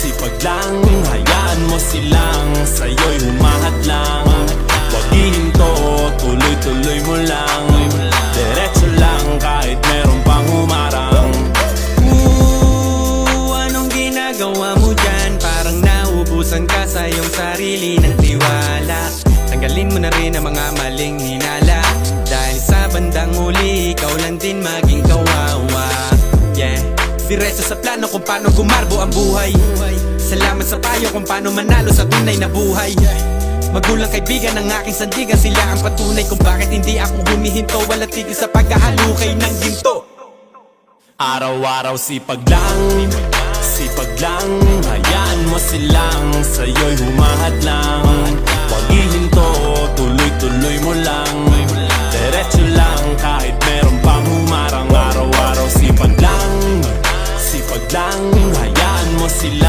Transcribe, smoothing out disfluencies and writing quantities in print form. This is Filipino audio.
sipag lang, hayaan mo silang sa'yo'y humahad lang. Huwag ihinto, tuloy-tuloy mo lang. Diretso lang kahit meron pang humarang. Anong ginagawa mo dyan? Parang naubusan ka sa iyong sarili ng tiwala. Tanggalin mo na rin ang mga maling hinala, dahil sa bandang huli, ikaw lang din maging kawawa. Yeah, diretso sa plano kung paano gumarbo ang buhay. Salamat sa payo kung paano manalo sa tunay na buhay. Magulang kaibigan ng aking sandigan, sila ang patunay kung bakit hindi ako humihinto. Walang tigil sa pagkahalukay ng ginto. Araw-araw sipag lang, hayaan mo silang sa'yo'y humahad lang.